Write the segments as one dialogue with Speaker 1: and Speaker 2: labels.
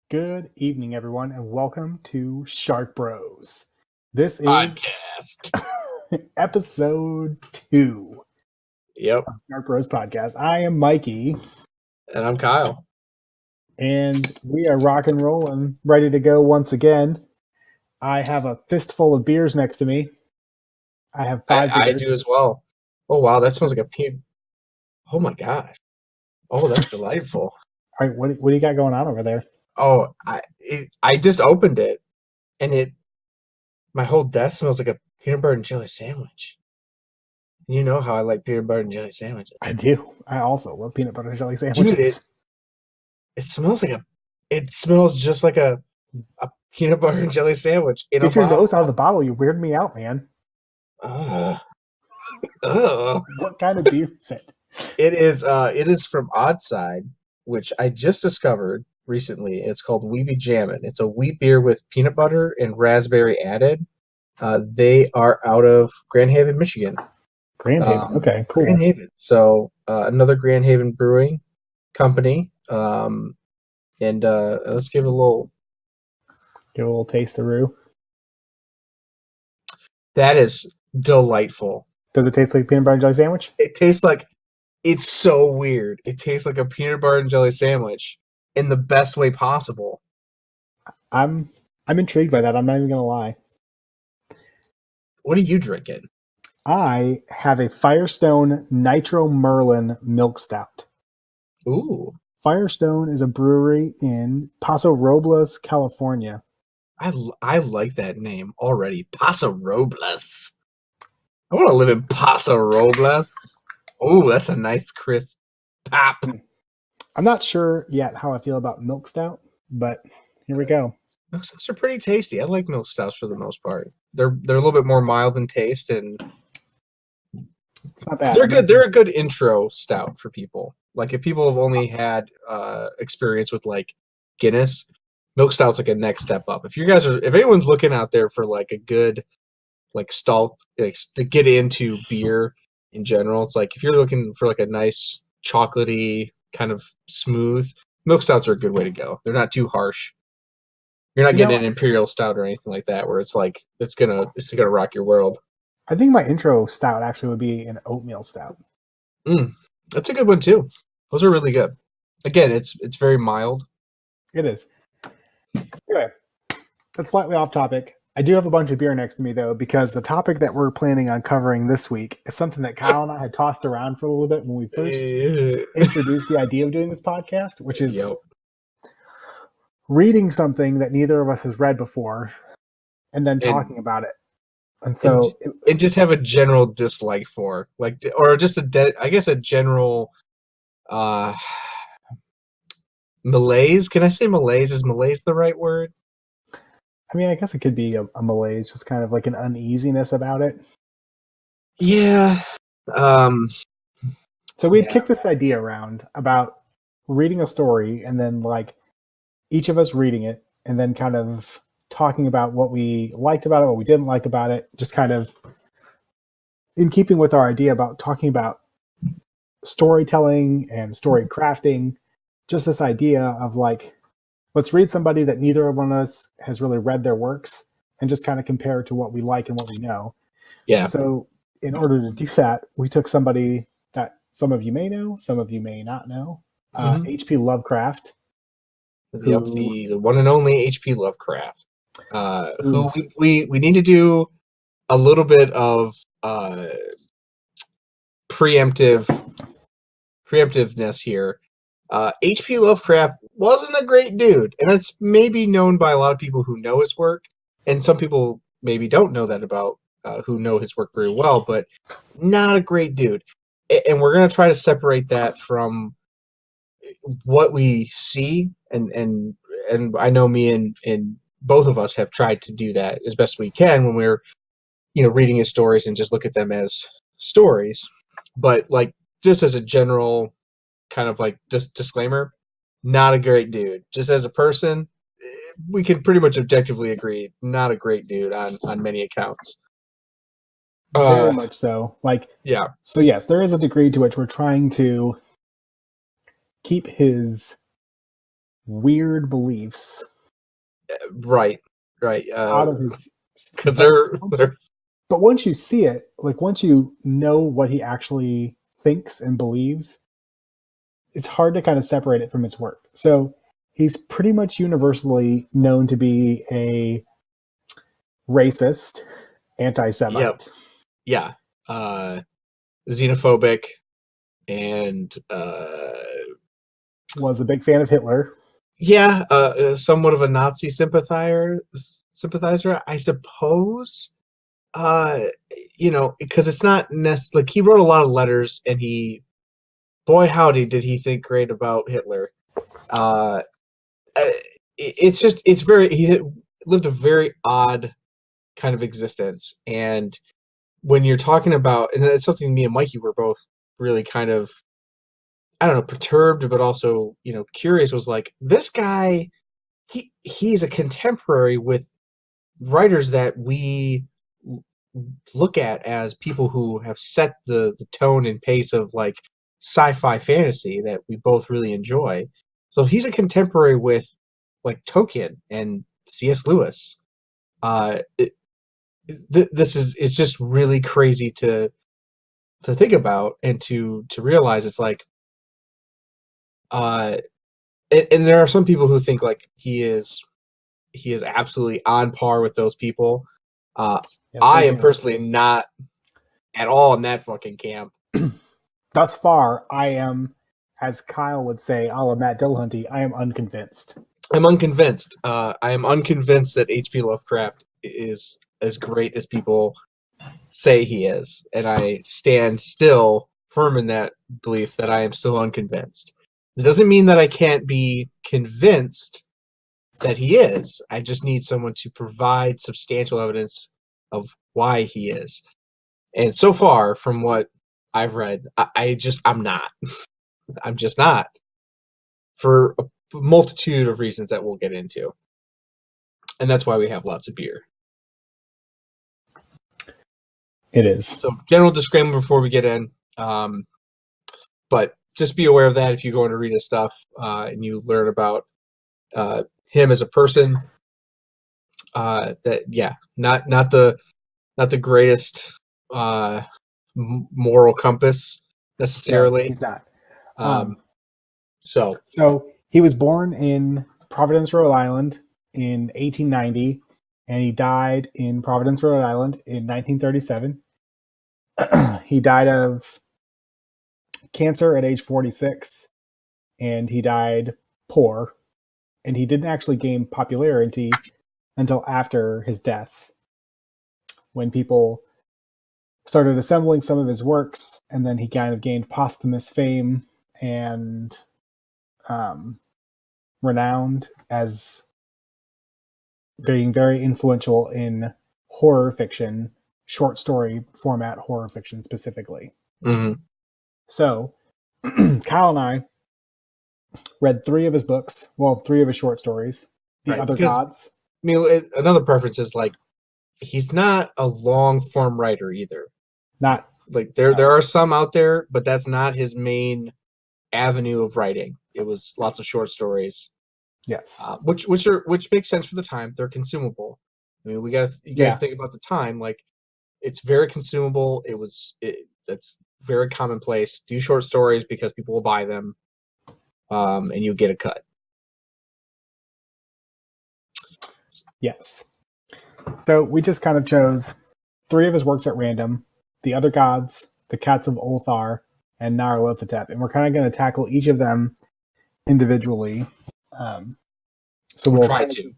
Speaker 1: Good evening, everyone, and welcome to Shark Bros. This is
Speaker 2: Podcast.
Speaker 1: episode 2
Speaker 2: Yep.
Speaker 1: of Shark Bros Podcast. I am Mikey,
Speaker 2: And I'm Kyle.
Speaker 1: and we are rock and rolling, ready to go once again. I have a fistful of beers next to me. I have 5
Speaker 2: I
Speaker 1: beers.
Speaker 2: do as well. Oh, wow. That smells like a pea. Oh, my gosh. Oh, that's delightful.
Speaker 1: All right, what do you got going on over there?
Speaker 2: Oh, I just opened it, and my whole desk smells like a peanut butter and jelly sandwich. You know how I like peanut butter and jelly sandwiches.
Speaker 1: I do. I also love peanut butter and jelly
Speaker 2: Dude,
Speaker 1: sandwiches.
Speaker 2: it smells just like a peanut butter and jelly sandwich in
Speaker 1: Get
Speaker 2: a
Speaker 1: your
Speaker 2: bottle.
Speaker 1: nose out of the bottle. You weird me out, man.
Speaker 2: Ugh.
Speaker 1: What kind of beer is it?
Speaker 2: It is from Oddside, which I just discovered recently. It's called Weeby Jammin'. It's a wheat beer with peanut butter and raspberry added. They are out of Grand Haven, Michigan.
Speaker 1: Grand Haven. Okay, cool.
Speaker 2: Grand Haven. So another Grand Haven brewing company. And let's give it a little.
Speaker 1: Give a little taste of roux.
Speaker 2: That is delightful.
Speaker 1: Does it taste like a peanut butter and jelly sandwich?
Speaker 2: It tastes like, it's so weird. It tastes like a peanut butter and jelly sandwich in the best way possible.
Speaker 1: I'm intrigued by that. I'm not even gonna lie.
Speaker 2: What are you drinking?
Speaker 1: I have a Firestone Nitro Merlin Milk Stout.
Speaker 2: Ooh,
Speaker 1: Firestone is a brewery in Paso Robles, California.
Speaker 2: I like that name already. Paso Robles. I want to live in Paso Robles. Oh, that's a nice crisp pop.
Speaker 1: I'm not sure yet how I feel about Milk Stout, but here we go.
Speaker 2: Milk stouts are pretty tasty. I like milk stouts for the most part. They're a little bit more mild in taste, and
Speaker 1: It's not bad.
Speaker 2: they're good. They're a good intro stout for people. Like if people have only had experience with like Guinness, milk stout's like a next step up. If anyone's looking out there for like a good like stout, like, to get into beer in general, it's like if you're looking for like a nice chocolatey kind of smooth, milk stouts are a good way to go. They're not too harsh. You're not getting an imperial stout or anything like that where it's like it's gonna rock your world.
Speaker 1: I think my intro stout actually would be an oatmeal stout.
Speaker 2: That's a good one too. Those are really good. Again, it's very mild.
Speaker 1: It is. Anyway, that's slightly off topic. I do have a bunch of beer next to me, though, because the topic that we're planning on covering this week is something that Kyle and I had tossed around for a little bit when we first introduced the idea of doing this podcast, which is reading something that neither of us has read before and then talking about it. And so
Speaker 2: and just have a general dislike for, like, or just a general malaise. Can I say malaise? Is malaise the right word?
Speaker 1: I mean, I guess it could be a malaise, just kind of like an uneasiness about it.
Speaker 2: Yeah.
Speaker 1: So we'd kick this idea around about reading a story and then like each of us reading it and then kind of talking about what we liked about it, what we didn't like about it, just kind of in keeping with our idea about talking about storytelling and story crafting, just this idea of like, let's read somebody that neither one of us has really read their works and just kind of compare it to what we like and what we know.
Speaker 2: Yeah.
Speaker 1: So in order to do that, we took somebody that some of you may know, some of you may not know, HP Lovecraft.
Speaker 2: Yep, the one and only HP Lovecraft. Who we need to do a little bit of preemptiveness here. HP Lovecraft wasn't a great dude, and that's maybe known by a lot of people who know his work, and some people maybe don't know that about who know his work very well, but not a great dude. And we're going to try to separate that from what we see, and I know me and both of us have tried to do that as best we can when we're reading his stories and just look at them as stories. But like just as a general kind of like just disclaimer, not a great dude. Just as a person, we can pretty much objectively agree, not a great dude on many accounts.
Speaker 1: Very much so. Like,
Speaker 2: yeah.
Speaker 1: So yes, there is a degree to which we're trying to keep his weird beliefs
Speaker 2: Right.
Speaker 1: out of his.
Speaker 2: Because they're
Speaker 1: But once you see it, like once you know what he actually thinks and believes, it's hard to kind of separate it from his work. So he's pretty much universally known to be a racist, anti-Semite.
Speaker 2: Yep. Yeah. Xenophobic and
Speaker 1: Was a big fan of Hitler.
Speaker 2: yeah, somewhat of a Nazi sympathizer, I suppose. Because it's not like he wrote a lot of letters, and boy howdy, did he think great about Hitler. Uh, he lived a very odd kind of existence, and when you're talking about, and it's something me and Mikey were both really kind of, I don't know, perturbed, but also, curious, was like, this guy, he's a contemporary with writers that we look at as people who have set the tone and pace of like sci-fi fantasy that we both really enjoy. So he's a contemporary with like Tolkien and C.S. Lewis. It's just really crazy to think about and to realize. It's like and there are some people who think like he is absolutely on par with those people.
Speaker 1: Yes,
Speaker 2: I
Speaker 1: they
Speaker 2: am
Speaker 1: do.
Speaker 2: personally not at all in that fucking camp.
Speaker 1: Thus far, I am, as Kyle would say, a la Matt Dillahunty, I am unconvinced.
Speaker 2: I'm unconvinced. I am unconvinced that HP Lovecraft is as great as people say he is, and I stand still firm in that belief that I am still unconvinced. It doesn't mean that I can't be convinced that he is. I just need someone to provide substantial evidence of why he is. And so far, from what I've read, I'm not. I'm just not. For a multitude of reasons that we'll get into. And that's why we have lots of beer.
Speaker 1: It is.
Speaker 2: So, general disclaimer before we get in. But just be aware of that if you go in to read his stuff and you learn about him as a person. Not the greatest moral compass necessarily.
Speaker 1: No, he's not.
Speaker 2: So
Speaker 1: he was born in Providence, Rhode Island in 1890, and he died in Providence, Rhode Island in 1937. He died of cancer at age 46, and he died poor, and he didn't actually gain popularity until after his death, when people started assembling some of his works, and then he kind of gained posthumous fame and renowned as being very influential in horror fiction, short story format horror fiction specifically.
Speaker 2: Mm-hmm.
Speaker 1: So Kyle and I read 3 of his books, 3 of his short stories, The Other Gods.
Speaker 2: Another preference is like, he's not a long form writer either.
Speaker 1: Not
Speaker 2: like there are some out there, but that's not his main avenue of writing. It was lots of short stories.
Speaker 1: Yes.
Speaker 2: Which makes sense for the time. They're consumable. I mean, you guys think about the time, like it's very consumable. That's very commonplace. Do short stories because people will buy them, and you get a cut.
Speaker 1: Yes. So we just kind of chose 3 of his works at random: The Other Gods, The Cats of Ulthar, and Nyarlathotep, and we're kind of going to tackle each of them individually. So
Speaker 2: we'll try to.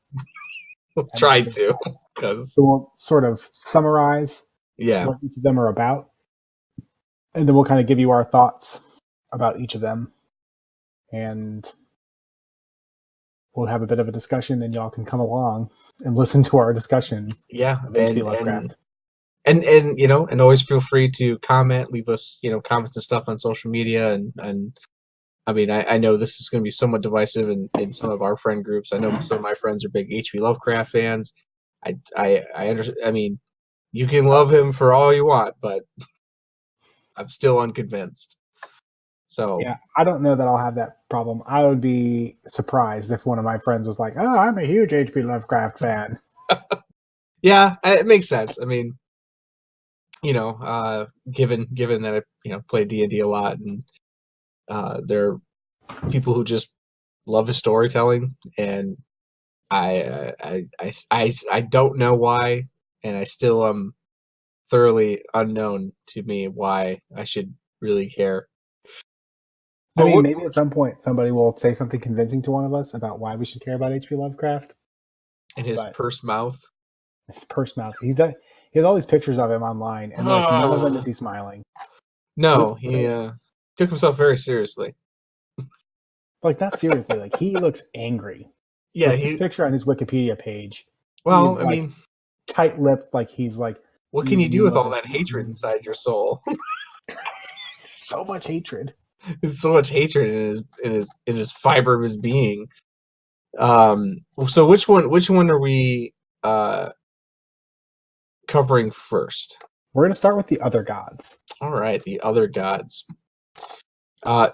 Speaker 2: Because
Speaker 1: so we'll sort of summarize what each of them are about, and then we'll kind of give you our thoughts about each of them, and we'll have a bit of a discussion, and y'all can come along and listen to our discussion.
Speaker 2: Yeah,
Speaker 1: of HP Lovecraft.
Speaker 2: And always feel free to comment, leave us comments and stuff on social media, and I mean, I know this is going to be somewhat divisive in some of our friend groups. I know some of my friends are big HP Lovecraft fans. I understand. I mean, you can love him for all you want, but I'm still unconvinced. So
Speaker 1: Yeah, I don't know that I'll have that problem. I would be surprised if one of my friends was like, "Oh, I'm a huge HP Lovecraft fan."
Speaker 2: yeah, it makes sense. I mean, given that I play D&D a lot, and there are people who just love his storytelling, and I don't know why, and I still am unknown to me why I should really care.
Speaker 1: I
Speaker 2: But
Speaker 1: mean, maybe at some point somebody will say something convincing to one of us about why we should care about HP Lovecraft.
Speaker 2: in his
Speaker 1: But
Speaker 2: purse mouth.
Speaker 1: his purse mouth, he has all these pictures of him online, and like none of them is he smiling.
Speaker 2: No, he took himself very seriously.
Speaker 1: Like not seriously, like he looks angry.
Speaker 2: Yeah,
Speaker 1: Like this picture on his Wikipedia page, he
Speaker 2: well,
Speaker 1: is
Speaker 2: I
Speaker 1: like
Speaker 2: mean,
Speaker 1: tight-lipped, like he's like,
Speaker 2: what can you do with all that hatred inside your soul?
Speaker 1: so much hatred.
Speaker 2: There's so much hatred in his fiber of his being. So which one are we covering first?
Speaker 1: We're gonna start with the other gods.
Speaker 2: All right, the other gods.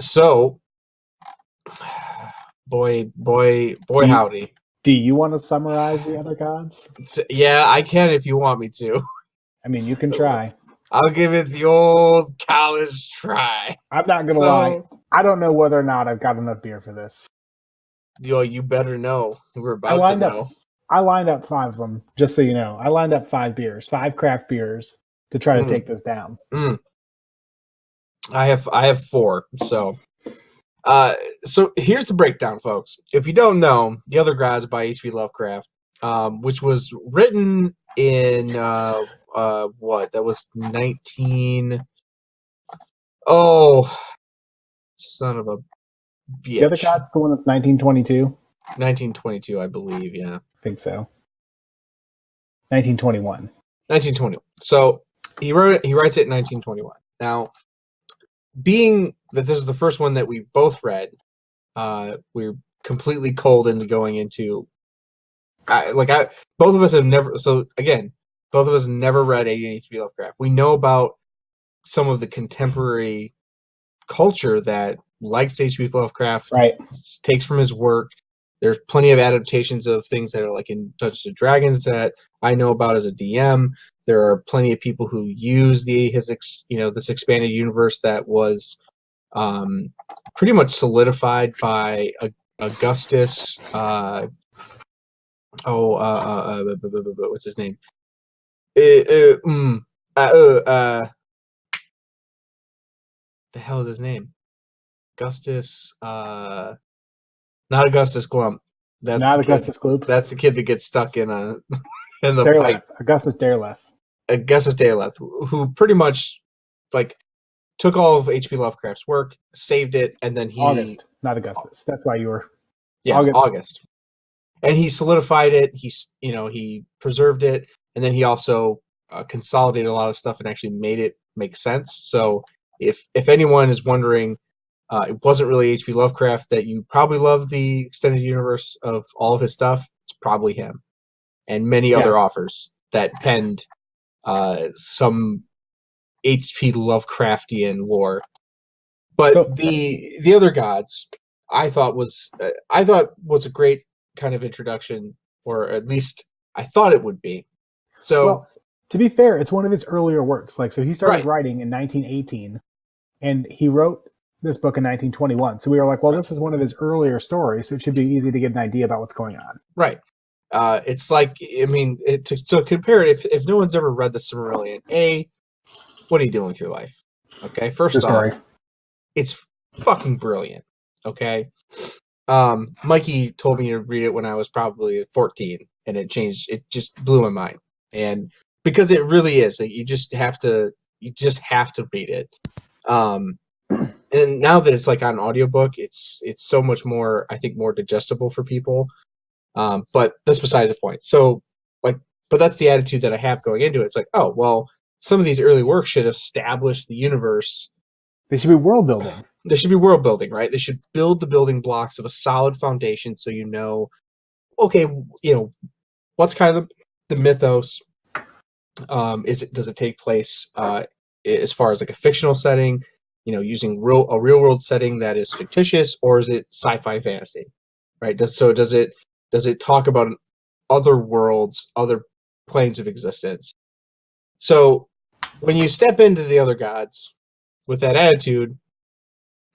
Speaker 2: So boy, howdy.
Speaker 1: Do you want to summarize the other gods?
Speaker 2: Yeah, I can if you want me to.
Speaker 1: I mean, you can try.
Speaker 2: I'll give it the old college try.
Speaker 1: I'm not gonna lie. I don't know whether or not I've got enough beer for this.
Speaker 2: You better know. We're about to know.
Speaker 1: I lined up 5 of them, just so you know. I lined up 5 beers, 5 craft beers to try to take this down.
Speaker 2: I have 4. So here's the breakdown, folks. If you don't know, The Other Gods by HP Lovecraft, which was written in what? That was 19. Oh, son of a bitch.
Speaker 1: The Other Gods, the one that's 1922.
Speaker 2: 1922, I believe. Yeah,
Speaker 1: I think so. 1921.
Speaker 2: 1921. So he writes it in 1921. Now, being that this is the first one that we both read, we're completely cold into going into. Both of us have never. So again, both of us never read HP Lovecraft. We know about some of the contemporary culture that likes HP Lovecraft,
Speaker 1: right?
Speaker 2: Takes from his work. There's plenty of adaptations of things that are like in Dungeons and Dragons that I know about as a DM. There are plenty of people who use this expanded universe that was pretty much solidified by Augustus. What's his name? The hell is his name? Augustus. Not Augustus Glump. That's
Speaker 1: not Augustus Gloop.
Speaker 2: That's the kid that gets stuck in the pipe.
Speaker 1: Augustus Derleth.
Speaker 2: Augustus Derleth, who pretty much like took all of H.P. Lovecraft's work, saved it, and then
Speaker 1: August, not Augustus. That's why you were.
Speaker 2: Yeah, August. And he solidified it. He preserved it, and then he also consolidated a lot of stuff and actually made it make sense. So if anyone is wondering, it wasn't really H.P. Lovecraft that you probably love the extended universe of all of his stuff. It's probably him and many other authors that penned some H.P. Lovecraftian lore. But the other gods, I thought was a great kind of introduction, or at least I thought it would be. So,
Speaker 1: well, to be fair, it's one of his earlier works. So he started writing in 1918, and he wrote this book in 1921. So we were like, well, this is one of his earlier stories, so it should be easy to get an idea about what's going on.
Speaker 2: Right. It's like, I mean, to compare it, if no one's ever read the Silmarillion, what are you doing with your life? Okay, first off, it's fucking brilliant. Okay, Mikey told me to read it when I was probably 14, and it just blew my mind. And because it really is, like, you just have to read it. And now that it's like on audiobook, it's so much more, I think, more digestible for people. But that's beside the point. So, but that's the attitude that I have going into it. It's like, oh, well, some of these early works should establish the universe.
Speaker 1: They should be world building.
Speaker 2: They should be world building, right? They should build the building blocks of a solid foundation, so okay, what's kind of the mythos? Does it take place as far as like a fictional setting? using a real world setting that is fictitious, or is it sci-fi fantasy, right? Does it talk about other worlds, other planes of existence? So when you step into the other gods with that attitude,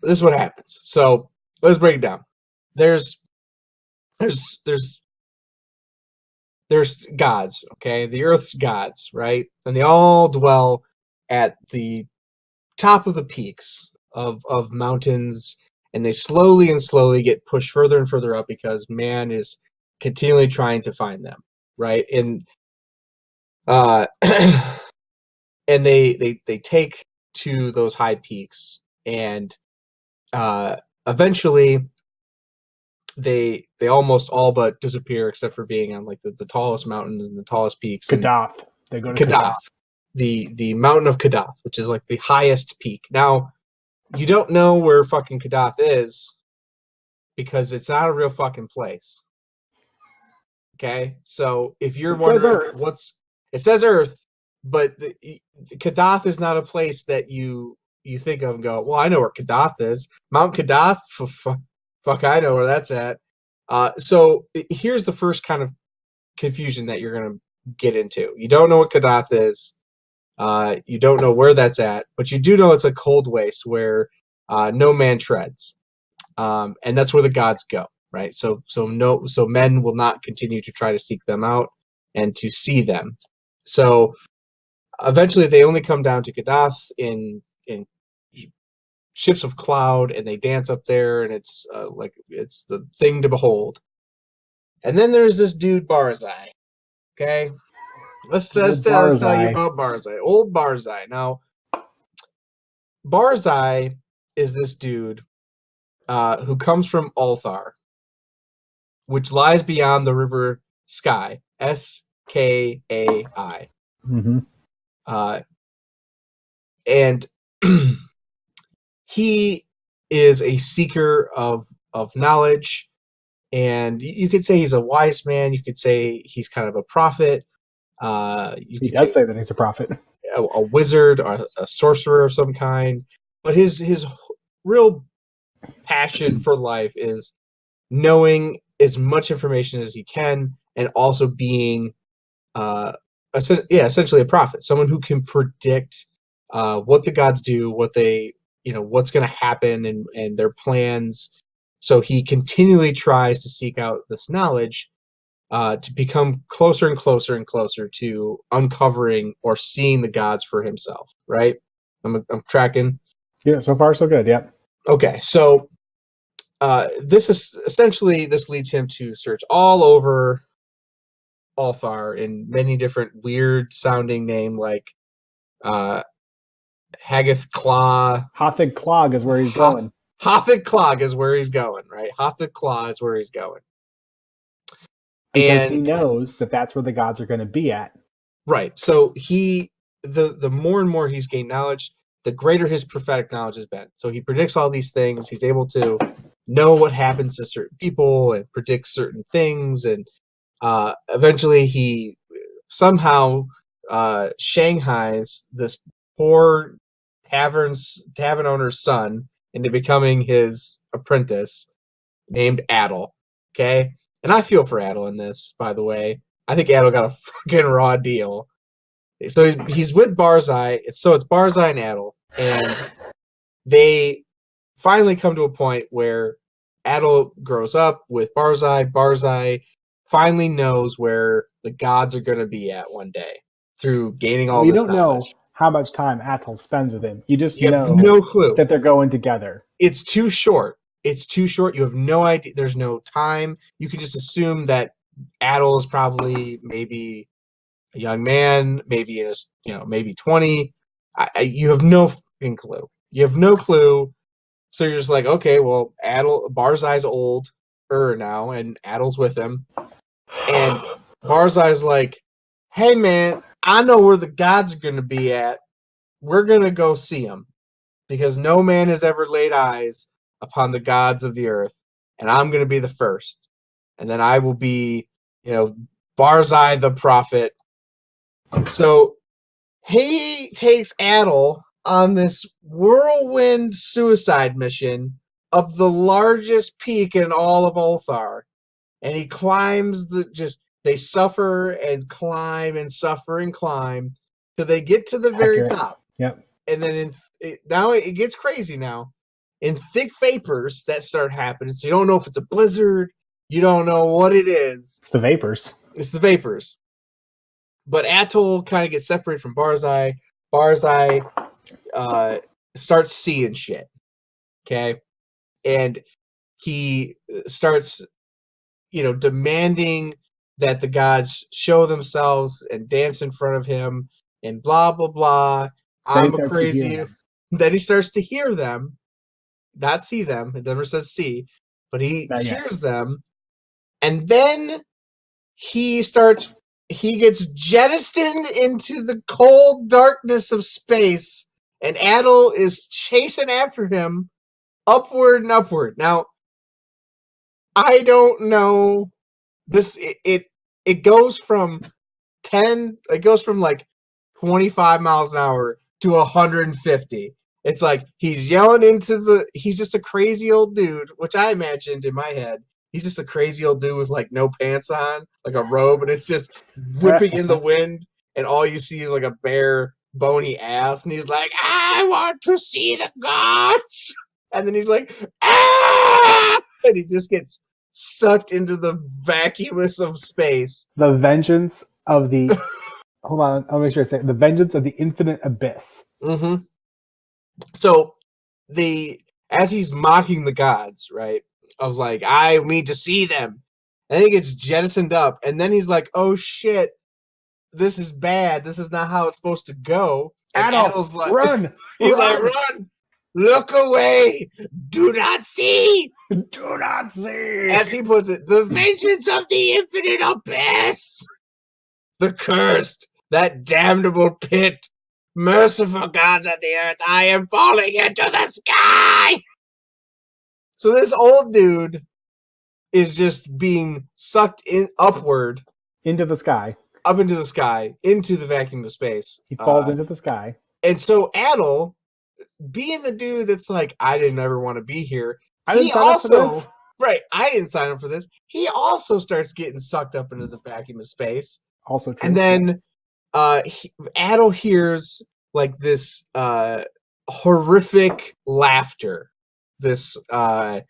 Speaker 2: this is what happens. So let's break it down. There's gods, okay? The Earth's gods, right? And they all dwell at the top of the peaks of mountains, and they slowly get pushed further and further up because man is continually trying to find them, right? And and they take to those high peaks, and eventually they almost all but disappear, except for being on like the tallest mountains and the tallest peaks.
Speaker 1: Kadath. They go to Kadath.
Speaker 2: The mountain of Kadath, which is like the highest peak. Now, you don't know where fucking Kadath is because it's not a real fucking place. Okay, so if you're wondering it says Earth, but Kadath is not a place that you think of and go, well, I know where Kadath is. Mount Kadath, fuck, I know where that's at. So here's the first kind of confusion that you're going to get into. You don't know what Kadath is. You don't know where that's at, but you do know it's a cold waste where no man treads, and that's where the gods go, right? So men will not continue to try to seek them out and to see them. So eventually, they only come down to Kadath in ships of cloud, and they dance up there, and it's it's the thing to behold. And then there's this dude Barzai. Okay, let's tell you about Barzai. Old Barzai. Now, Barzai is this dude who comes from Althar, which lies beyond the river Skai. Skai.
Speaker 1: Mm-hmm.
Speaker 2: And he is a seeker of knowledge, and you could say he's a wise man. You could say he's kind of a prophet.
Speaker 1: He does say that he's a prophet,
Speaker 2: a wizard, or a sorcerer of some kind. But his real passion for life is knowing as much information as he can, and also being essentially a prophet, someone who can predict what the gods do, what they what's going to happen, and their plans. So he continually tries to seek out this knowledge to become closer and closer and closer to uncovering or seeing the gods for himself. Right? I'm tracking.
Speaker 1: Yeah, so far so good. Yep.
Speaker 2: Okay, so this leads him to search all over Althar in many different weird sounding name, like Hagath Claw.
Speaker 1: Hothig Clog is where he's going.
Speaker 2: Hothig Clog is where he's going, right? Hothig Claw is where he's going.
Speaker 1: Because he knows that that's where the gods are going to be at.
Speaker 2: Right. So the more and more he's gained knowledge, the greater his prophetic knowledge has been. So he predicts all these things. He's able to know what happens to certain people and predict certain things. And eventually he somehow shanghais this poor tavern owner's son into becoming his apprentice, named Adel. Okay? And I feel for Adel in this, by the way. I think Adel got a fucking raw deal. So he's with Barzai. It's Barzai and Adel. And they finally come to a point where Adel grows up with Barzai. Barzai finally knows where the gods are going to be at one day through gaining all this knowledge. You don't know
Speaker 1: how much time Adel spends with him. You just
Speaker 2: have no clue
Speaker 1: that they're going together.
Speaker 2: It's too short. You have no idea. There's no time. You can just assume that Adel is probably maybe a young man, maybe maybe 20. You have no fucking clue. You have no clue. So you're just like, okay, well, Barzai's older now, and Adel's with him. And Barzai's like, hey, man, I know where the gods are going to be at. We're going to go see them. Because no man has ever laid eyes upon the gods of the earth. And I'm going to be the first. And then I will be, Barzai the prophet. So he takes Adel on this whirlwind suicide mission up the largest peak in all of Ulthar. And he climbs they suffer and climb and suffer and climb till they get to the very
Speaker 1: Accurate.
Speaker 2: top.
Speaker 1: Yep.
Speaker 2: And then now it gets crazy now. In thick vapors that start happening. So you don't know if it's a blizzard. You don't know what it is.
Speaker 1: It's the vapors.
Speaker 2: It's the vapors. But Atoll kind of gets separated from Barzai. Barzai starts seeing shit. Okay? And he starts, demanding that the gods show themselves and dance in front of him and blah, blah, blah. I'm a crazy. Then he starts to hear them. Not see them. It never says see. But he hears them. And then he gets jettisoned into the cold darkness of space. And Adel is chasing after him upward and upward. Now, I don't know. It goes from 25 miles an hour to 150. It's like he's yelling he's just a crazy old dude, which I imagined in my head. He's just a crazy old dude with like no pants on, like a robe, and it's just whipping in the wind, and all you see is like a bare, bony ass, and he's like, I want to see the gods! And then he's like, ah! And he just gets sucked into the vacuumness of space.
Speaker 1: The vengeance of the... Hold on, I'll make sure I say it. The vengeance of the infinite abyss.
Speaker 2: Mm-hmm. So, as he's mocking the gods, right, of like, I need to see them, and he gets jettisoned up, and then he's like, oh shit, this is bad, this is not how it's supposed to go. And Adel's like,
Speaker 1: run!
Speaker 2: He's like, run! Look away! Do not see!
Speaker 1: Do not see!
Speaker 2: As he puts it, the vengeance of the infinite abyss! The cursed, that damnable pit! Merciful gods of the earth, I am falling into the sky! So this old dude is just being sucked upward.
Speaker 1: Into the sky.
Speaker 2: Up into the sky, into the vacuum of space.
Speaker 1: He falls into the sky.
Speaker 2: And so Adel, being the dude that's like, I didn't ever want to be here.
Speaker 1: I didn't sign up for this.
Speaker 2: Right, I didn't sign up for this. He also starts getting sucked up into the vacuum of space.
Speaker 1: Also true.
Speaker 2: And then Adel hears like this horrific laughter. This I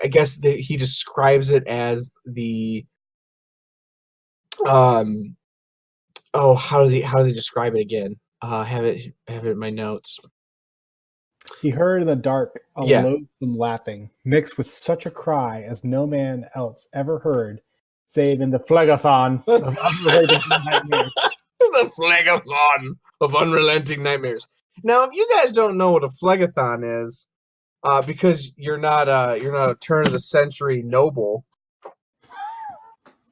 Speaker 2: guess he describes it as the how do they describe it again? Have it in my notes.
Speaker 1: He heard in the dark a loathsome laughing, mixed with such a cry as no man else ever heard, save in the phlegathon of unrelenting nightmares.
Speaker 2: The phlegathon of unrelenting nightmares. Now, if you guys don't know what a phlegathon is, because you're not a turn of the century noble.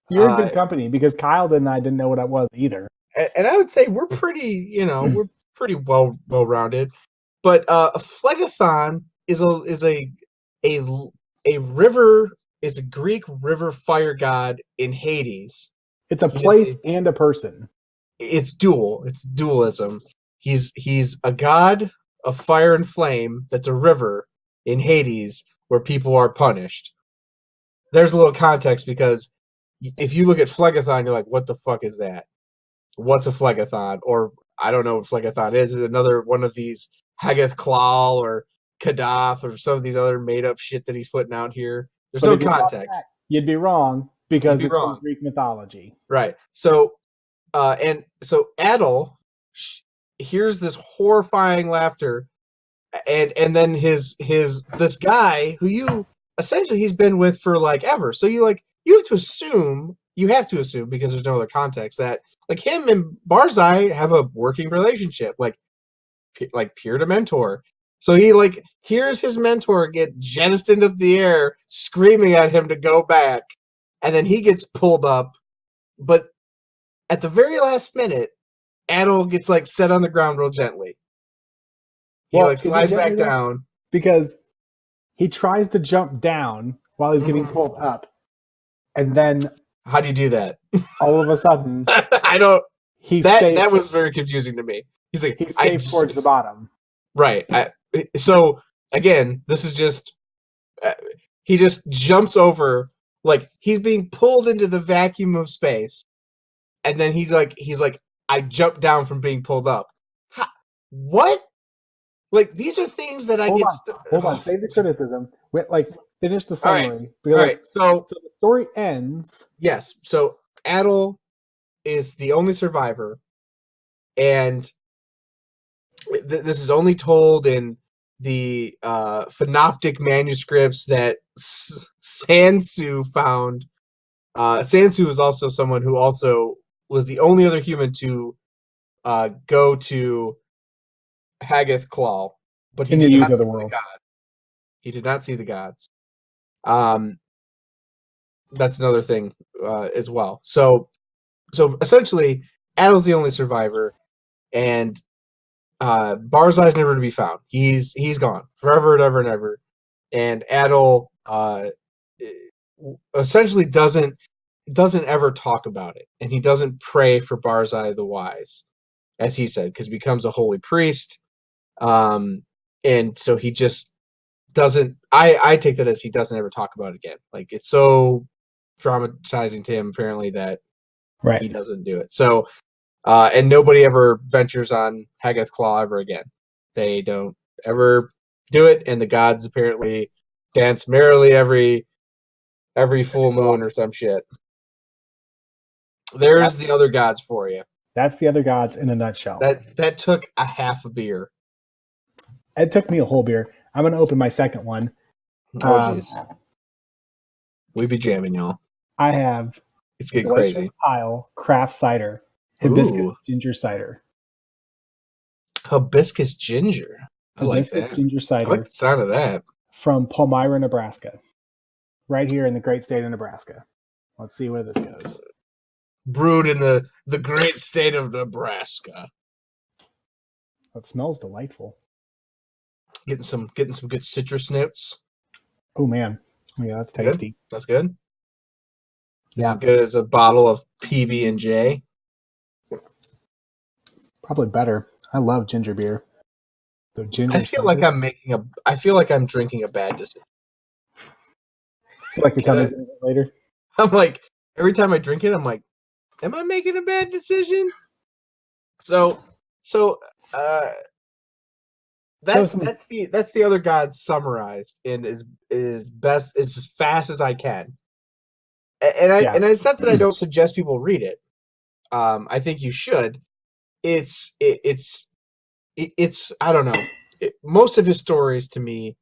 Speaker 1: You're in good company, because Kyle and I didn't know what that was either.
Speaker 2: And I would say we're pretty, we're pretty well rounded. But a phlegathon is a river. It's a Greek river fire god in Hades.
Speaker 1: It's a place and a person.
Speaker 2: It's dual. It's dualism. He's a god of fire and flame that's a river in Hades where people are punished. There's a little context, because if you look at phlegathon, you're like, what the fuck is that? What's a phlegathon? Or I don't know what phlegathon is. It's another one of these Hagath Klal or Kadath or some of these other made up shit that he's putting out here. There's no context.
Speaker 1: You'd be wrong, because it's from Greek mythology.
Speaker 2: Right. So so Adel hears this horrifying laughter, and then this guy who he's been with for like ever. So you have to assume, because there's no other context, that like him and Barzai have a working relationship, like peer to mentor. So he hears his mentor get jettisoned into the air, screaming at him to go back, and then he gets pulled up. But at the very last minute, Adel gets set on the ground real gently. He slides back down
Speaker 1: because he tries to jump down while he's getting pulled up, and then
Speaker 2: how do you do that?
Speaker 1: All of a sudden,
Speaker 2: I don't.
Speaker 1: He's
Speaker 2: that was very confusing to me. He's like,
Speaker 1: He's safe towards the bottom.
Speaker 2: right. So again, this is just he just jumps over, like he's being pulled into the vacuum of space, and then he's like, I jumped down from being pulled up. What? Like these are things that I
Speaker 1: Hold
Speaker 2: get.
Speaker 1: on, hold on. Save the criticism. Like finish the
Speaker 2: All right.
Speaker 1: summary.
Speaker 2: All right. So
Speaker 1: the story ends.
Speaker 2: yes. So Adel is the only survivor, and this is only told in the phenoptic manuscripts that Sansu found. Sansu is also someone who also was the only other human to go to Hagath Claw, but he
Speaker 1: In the
Speaker 2: did
Speaker 1: youth
Speaker 2: not
Speaker 1: of the
Speaker 2: see
Speaker 1: world.
Speaker 2: the gods. He did not see the gods. That's another thing as well. So essentially, Adel's the only survivor, and Barzai's never to be found. He's gone forever and ever and ever. And Adel essentially doesn't ever talk about it, and he doesn't pray for Barzai the Wise, as he said, because he becomes a holy priest. And so he just doesn't. I take that as he doesn't ever talk about it again. Like it's so traumatizing to him apparently that he doesn't do it. So and nobody ever ventures on Hagath Claw ever again. They don't ever do it, and the gods apparently dance merrily every full moon or some shit. There's the other gods for you.
Speaker 1: That's the other gods in a nutshell.
Speaker 2: That took a half a beer.
Speaker 1: It took me a whole beer. I'm going to open my second one.
Speaker 2: Oh, jeez. We be jamming, y'all.
Speaker 1: I have
Speaker 2: it's getting crazy.
Speaker 1: Pile craft cider, hibiscus ginger cider.
Speaker 2: Hibiscus ginger. I like that.
Speaker 1: Ginger cider.
Speaker 2: I like the sound of that.
Speaker 1: From Palmyra, Nebraska. Right here in the great state of Nebraska. Let's see where this goes.
Speaker 2: Brewed in the great state of Nebraska.
Speaker 1: That smells delightful.
Speaker 2: Getting some good citrus notes.
Speaker 1: Oh man, yeah, that's tasty.
Speaker 2: Good? That's good. Yeah, as good as a bottle of PB&J.
Speaker 1: Probably better. I love ginger beer. The ginger.
Speaker 2: I feel like I'm drinking a bad decision.
Speaker 1: I feel like you're telling me later.
Speaker 2: I'm like, every time I drink it, I'm like, am I making a bad decision? So that's the other gods summarized in is best as fast as I can. And it's not that I don't suggest people read it. I think you should. It's I don't know. Most of his stories to me,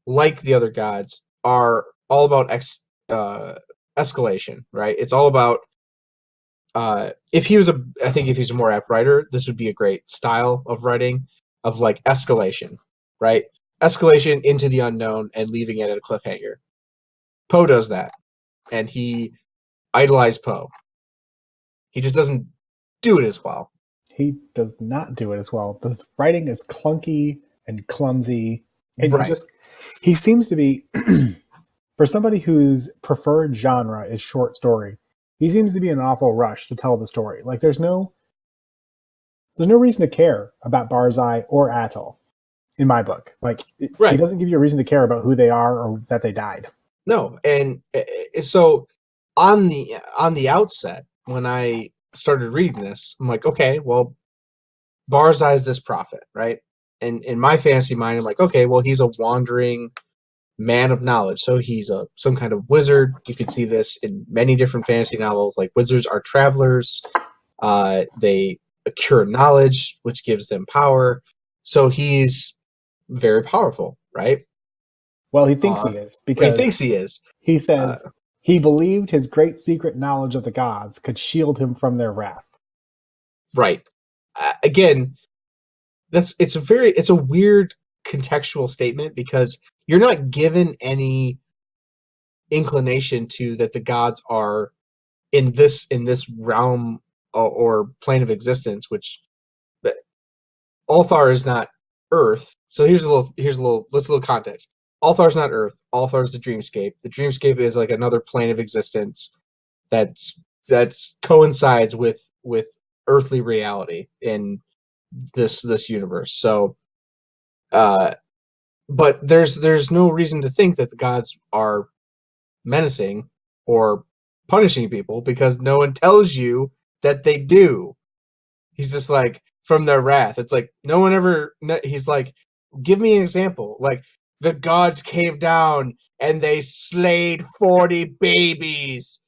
Speaker 2: like the other gods, are all about escalation, right? It's all about if he's a more apt writer, this would be a great style of writing of like escalation, right? Escalation into the unknown and leaving it at a cliffhanger. Poe does that, and he idolized Poe. He just doesn't do it as well.
Speaker 1: He does not do it as well. The writing is clunky and clumsy, and he seems to be for somebody whose preferred genre is short story. He seems to be in an awful rush to tell the story. Like there's no reason to care about Barzai or Atoll in my book. Like he doesn't give you a reason to care about who they are or that they died.
Speaker 2: No, and so on the outset, when I started reading this, I'm like, okay, well, Barzai is this prophet, right? And in my fantasy mind, I'm like, okay, well, he's a wandering man of knowledge, so he's some kind of wizard. You can see this in many different fantasy novels. Like wizards are travelers. They accrue knowledge, which gives them power. So he's very powerful, right?
Speaker 1: Well, he thinks he is because
Speaker 2: he thinks he is.
Speaker 1: He says he believed his great secret knowledge of the gods could shield him from their wrath.
Speaker 2: Right. Again, it's a weird contextual statement because you're not given any inclination to that the gods are in this realm or plane of existence, which Althar is not Earth. So here's a little context. Althar is not Earth. Althar is the dreamscape. The dreamscape is like another plane of existence that's coincides with earthly reality in this universe. So, but there's no reason to think that the gods are menacing or punishing people because no one tells you that they do. He's just like from their wrath. It's like no one ever. He's like, give me an example. Like the gods came down and they slayed 40 babies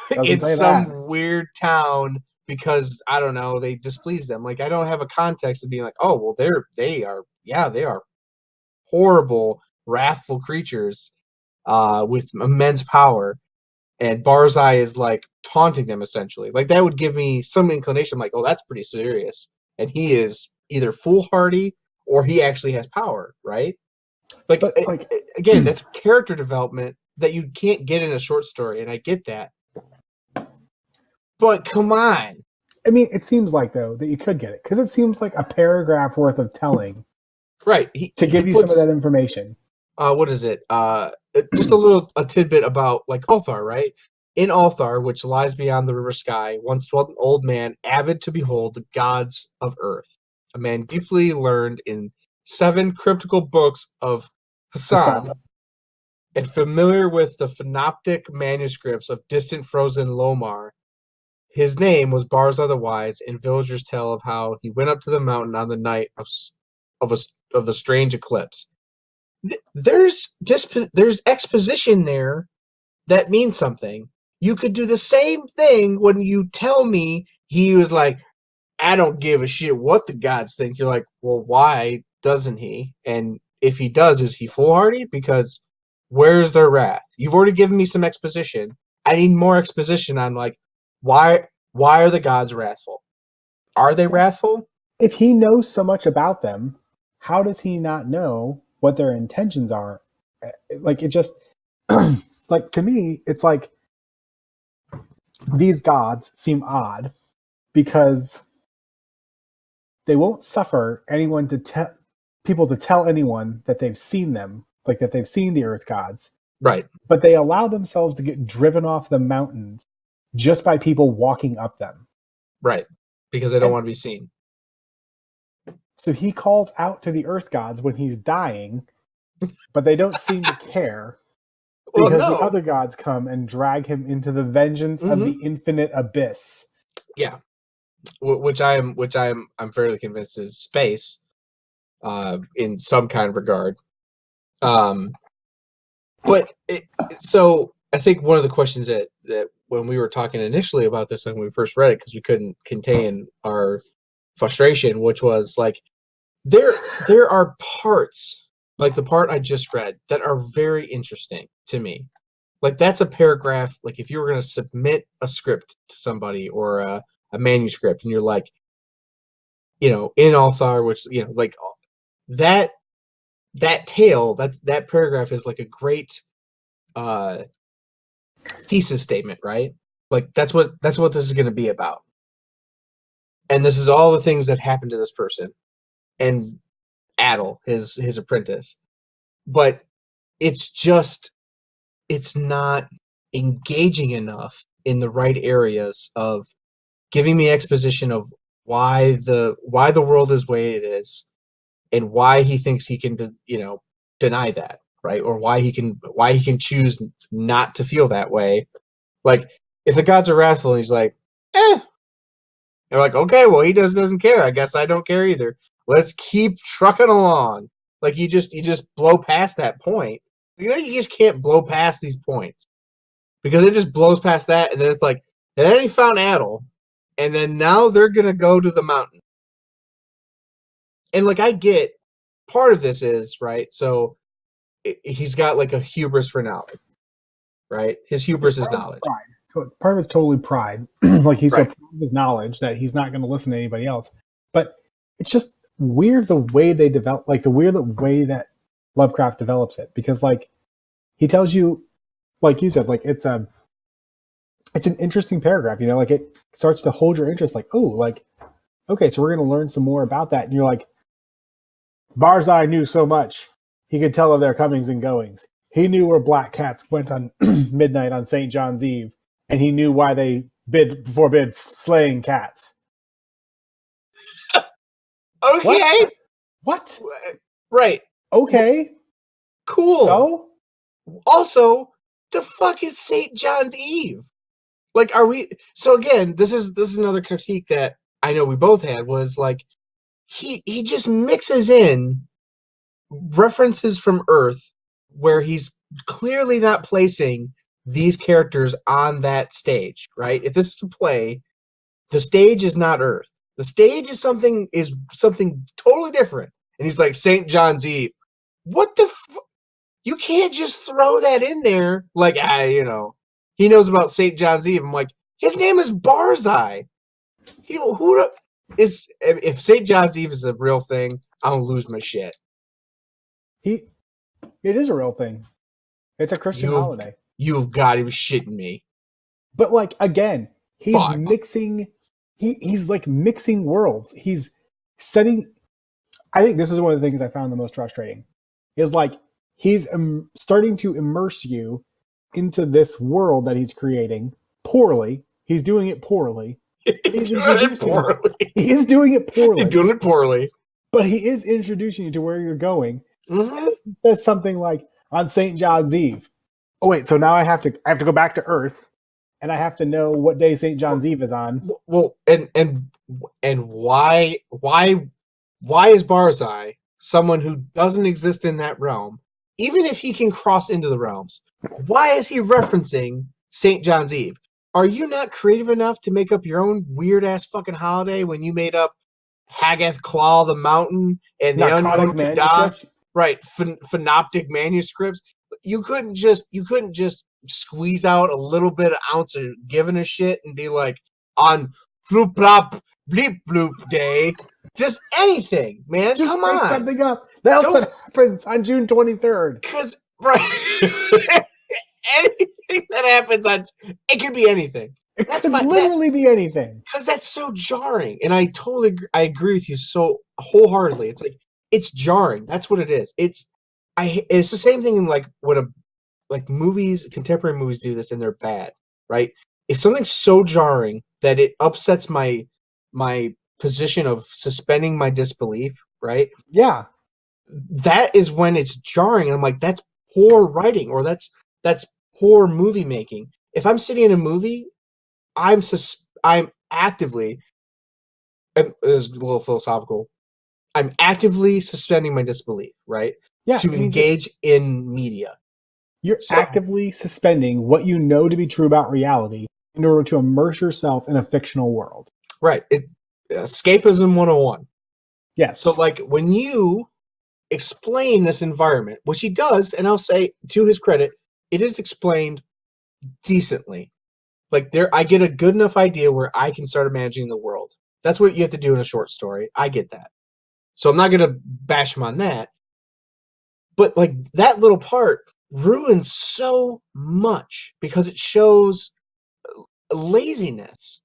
Speaker 1: Doesn't
Speaker 2: in
Speaker 1: say that.
Speaker 2: some weird town because I don't know they displeased them. Like I don't have a context of being like, oh well, they are horrible, wrathful creatures with immense power. And Barzai is like taunting them essentially. Like that would give me some inclination. I'm like, oh, that's pretty serious. And he is either foolhardy or he actually has power, right? Like,
Speaker 1: But like,
Speaker 2: again, that's character development that you can't get in a short story, and I get that. But come on,
Speaker 1: I mean, it seems like though that you could get it because it seems like a paragraph worth of telling
Speaker 2: right?
Speaker 1: to give you some of that information.
Speaker 2: What is it? Just a tidbit about like Althar, right? In Althar, which lies beyond the river sky, once dwelt an old man, avid to behold the gods of earth. A man deeply learned in 7 cryptical books of Hassan, and familiar with the phonoptic manuscripts of distant frozen Lomar. His name was Barzah the Wise, and villagers tell of how he went up to the mountain on the night of the strange eclipse. There's exposition there that means something. You could do the same thing when you tell me he was like, I don't give a shit what the gods think. You're like, well, why doesn't he? And if he does, is he foolhardy? Because where's their wrath? You've already given me some exposition. I need more exposition on like why are the gods wrathful? Are they wrathful?
Speaker 1: If he knows so much about them, how does he not know what their intentions are? Like it just like to me, it's like these gods seem odd because they won't suffer anyone to tell people to tell anyone that they've seen them, like that they've seen the earth gods.
Speaker 2: Right.
Speaker 1: But they allow themselves to get driven off the mountains just by people walking up them.
Speaker 2: Right. Because they don't want to be seen.
Speaker 1: So he calls out to the earth gods when he's dying, but they don't seem to care because the other gods come and drag him into the vengeance of the infinite abyss.
Speaker 2: Yeah. Which I'm fairly convinced is space, in some kind of regard. So I think one of the questions that when we were talking initially about this when we first read it, because we couldn't contain our frustration, which was like there are parts like the part I just read that are very interesting to me. Like that's a paragraph. Like if you were going to submit a script to somebody or a manuscript, and you're like, in Althar, which like that tale, that paragraph is like a great thesis statement, right? Like that's what this is going to be about, and this is all the things that happened to this person and Adel, his apprentice, but it's not engaging enough in the right areas of giving me exposition of why the world is the way it is and why he thinks he can deny that, right? Or why he can choose not to feel that way. Like if the gods are wrathful and he's like, they're like, okay, well he doesn't care, I guess I don't care either, let's keep trucking along. Like you just blow past that point. You just can't blow past these points because it just blows past that, and then it's like, and then he found Adel, and then now they're gonna go to the mountain. And like I get part of this is right, so he's got like a hubris for knowledge, right? His hubris is knowledge.
Speaker 1: Pride. Part of it's totally pride. Like he's so proud of his knowledge that he's not going to listen to anybody else. But it's just weird the way they develop, like the weird way that Lovecraft develops it, because like he tells you, like you said, like it's an interesting paragraph, like it starts to hold your interest, like, oh, like, okay, so we're going to learn some more about that. And you're like, Barzai knew so much. He could tell of their comings and goings. He knew where black cats went on midnight on St. John's Eve, and he knew why they forbid slaying cats.
Speaker 2: Okay.
Speaker 1: What?
Speaker 2: Right.
Speaker 1: Okay.
Speaker 2: Cool.
Speaker 1: So?
Speaker 2: Also, the fuck is St. John's Eve? Like, are we? So again, this is another critique that I know we both had, was like he just mixes in references from Earth where he's clearly not placing these characters on that stage, right? If this is a play, the stage is not Earth. The stage is something totally different. And he's like, St. John's Eve. What the you can't just throw that in there like, he knows about St. John's Eve. I'm like, his name is Barzai. If St. John's Eve is a real thing, I'm gonna lose my shit.
Speaker 1: It is a real thing. It's a Christian holiday.
Speaker 2: You've got to be shitting me.
Speaker 1: But like again, he's
Speaker 2: Fuck.
Speaker 1: mixing. He's like mixing worlds. He's setting. I think this is one of the things I found the most frustrating. Is like he's starting to immerse you into this world that he's creating poorly. He's doing it poorly.
Speaker 2: He's doing it poorly.
Speaker 1: He is doing it poorly.
Speaker 2: He's doing it poorly.
Speaker 1: But he is introducing you to where you're going.
Speaker 2: Mm-hmm.
Speaker 1: That's something like on St. John's Eve. Oh wait, so now I have to go back to Earth, and I have to know what day St. John's Eve is on.
Speaker 2: Well, and why is Barzai someone who doesn't exist in that realm? Even if he can cross into the realms, why is he referencing St. John's Eve? Are you not creative enough to make up your own weird ass fucking holiday when you made up Hagath Claw the Mountain and the Unknown Kadath? Right, phenoptic manuscripts. You couldn't just squeeze out a little bit of ounce of giving a shit and be like, on floop plop bleep bloop day, just anything, man.
Speaker 1: Just
Speaker 2: come
Speaker 1: make
Speaker 2: on,
Speaker 1: something up. That's what happens on June 23rd.
Speaker 2: Because anything that happens it could be anything.
Speaker 1: It could literally be anything.
Speaker 2: Because that's so jarring, and I agree with you so wholeheartedly. It's like, it's jarring. That's what it is. It's the same thing in like when contemporary movies do this and they're bad, right? If something's so jarring that it upsets my position of suspending my disbelief, right?
Speaker 1: Yeah.
Speaker 2: That is when it's jarring, and I'm like, that's poor writing, or that's poor movie making. If I'm sitting in a movie, I'm actively, and this is a little philosophical, I'm actively suspending my disbelief, right?
Speaker 1: Yeah.
Speaker 2: To engage in media.
Speaker 1: You're actively suspending what you know to be true about reality in order to immerse yourself in a fictional world.
Speaker 2: Right. It's escapism 101.
Speaker 1: Yes.
Speaker 2: So like when you explain this environment, which he does, and I'll say to his credit, it is explained decently. Like I get a good enough idea where I can start imagining the world. That's what you have to do in a short story. I get that. So I'm not going to bash him on that. But like that little part ruins so much because it shows laziness.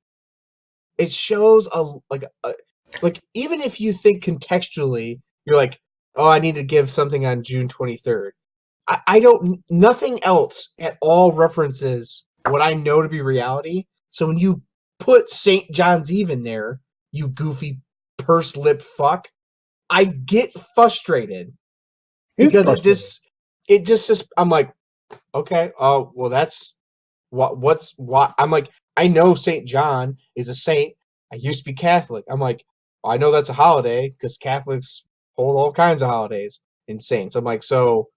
Speaker 2: It shows like even if you think contextually, you're like, oh, I need to give something on June 23rd. Nothing else at all references what I know to be reality. So when you put St. John's Eve in there, you goofy purse lip fuck, I get frustrated because it just I'm like, okay, oh well, that's what's I'm like, I know St. John is a saint. I used to be Catholic. I'm like, well, I know that's a holiday because Catholics hold all kinds of holidays and saints. I'm like, so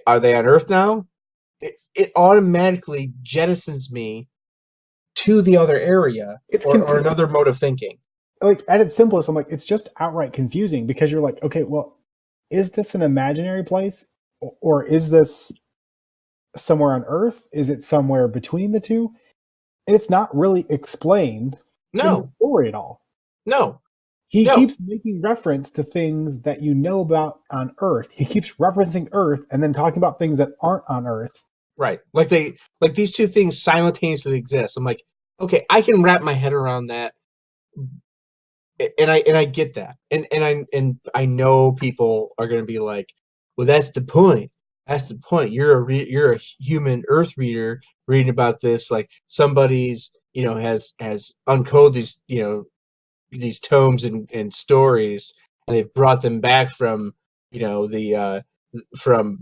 Speaker 2: are they on Earth now? It automatically jettisons me to the other area or another mode of thinking.
Speaker 1: Like at its simplest, I'm like, it's just outright confusing because you're like, okay, well, is this an imaginary place or is this somewhere on Earth? Is it somewhere between the two? And it's not really explained in the story at all.
Speaker 2: No.
Speaker 1: He keeps making reference to things that you know about on Earth. He keeps referencing Earth and then talking about things that aren't on Earth.
Speaker 2: Right. Like these two things simultaneously exist. I'm like, okay, I can wrap my head around that. And I get that. And I know people are going to be like, well, that's the point. That's the point. You're a human Earth reader reading about this, like somebody's, has uncoded these, these tomes and stories, and they've brought them back from the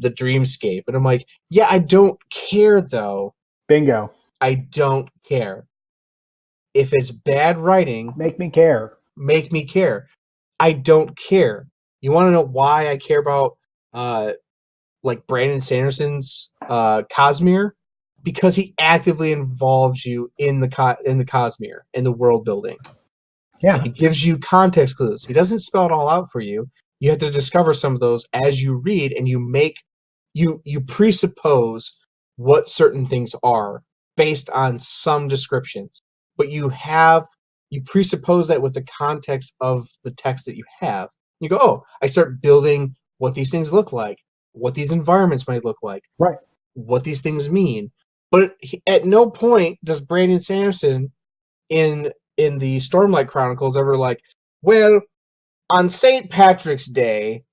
Speaker 2: dreamscape. And I'm like, yeah, I don't care though.
Speaker 1: Bingo.
Speaker 2: I don't care. If it's bad writing,
Speaker 1: Make me care.
Speaker 2: make me care. I don't care. You want to know why I care about like Brandon Sanderson's Cosmere? Because he actively involves you in the Cosmere, in the world building.
Speaker 1: Yeah.
Speaker 2: He gives you context clues. He doesn't spell it all out for you. You have to discover some of those as you read, and you presuppose what certain things are based on some descriptions. But you presuppose that with the context of the text that you have. You go, oh, I start building what these things look like, what these environments might look like,
Speaker 1: Right.
Speaker 2: what these things mean. But at no point does Brandon Sanderson in the Stormlight Chronicles ever like, well, on St. Patrick's Day,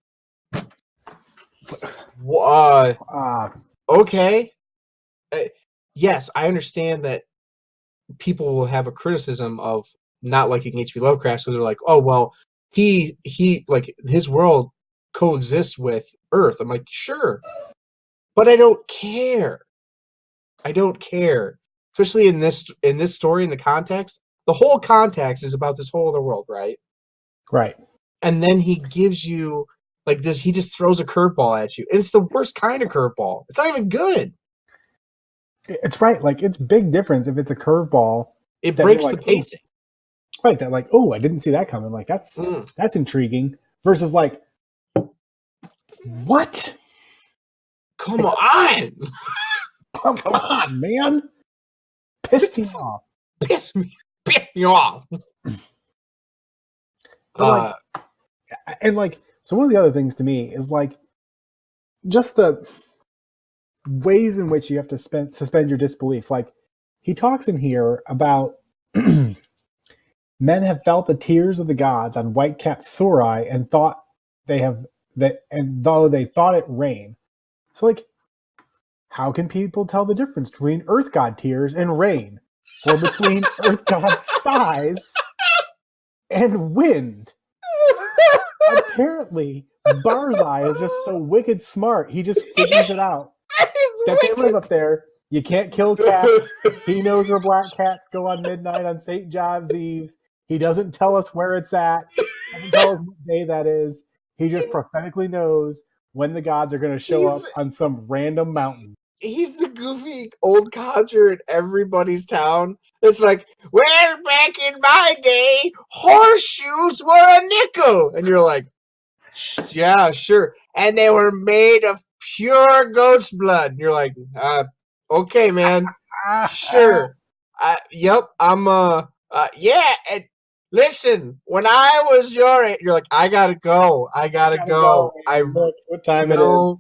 Speaker 2: okay. Yes, I understand that people will have a criticism of not liking H.P. Lovecraft, so they're like, oh, well, he like his world coexists with Earth. I'm like, sure, but I don't care. I don't care, especially in this story, in the context. The whole context is about this whole other world, right?
Speaker 1: Right.
Speaker 2: And then he gives you like this. He just throws a curveball at you, and it's the worst kind of curveball. It's not even good.
Speaker 1: It's right. Like, it's big difference if it's a curveball.
Speaker 2: It breaks
Speaker 1: like,
Speaker 2: the pacing.
Speaker 1: Right. That like, oh, I didn't see that coming. Like, that's intriguing. Versus like, what?
Speaker 2: Come on.
Speaker 1: Come on, man. Piss me off.
Speaker 2: Piss me off.
Speaker 1: And like, so one of the other things to me is like, just the ways in which you have to suspend your disbelief. Like, he talks in here about men have felt the tears of the gods on white-capped Thurai and thought and though they thought it rain. So like, how can people tell the difference between Earth God tears and rain? Or between Earth God's sighs and wind? Apparently, Barzai is just so wicked smart, he just figures it out. That they live up there. You can't kill cats. He knows where black cats go on midnight on St. John's Eve. He doesn't tell us where it's at. He doesn't tell us what day that is. He just prophetically knows when the gods are going to show up on some random mountain.
Speaker 2: He's the goofy old codger in everybody's town. It's like, well, back in my day, horseshoes were a nickel. And you're like, yeah, sure. And they were made of pure goat's blood. And you're like, okay, man. Sure. Yep, I'm, yeah. And listen, when I was your age, you're like, I gotta go. I gotta go.
Speaker 1: Look what time it is.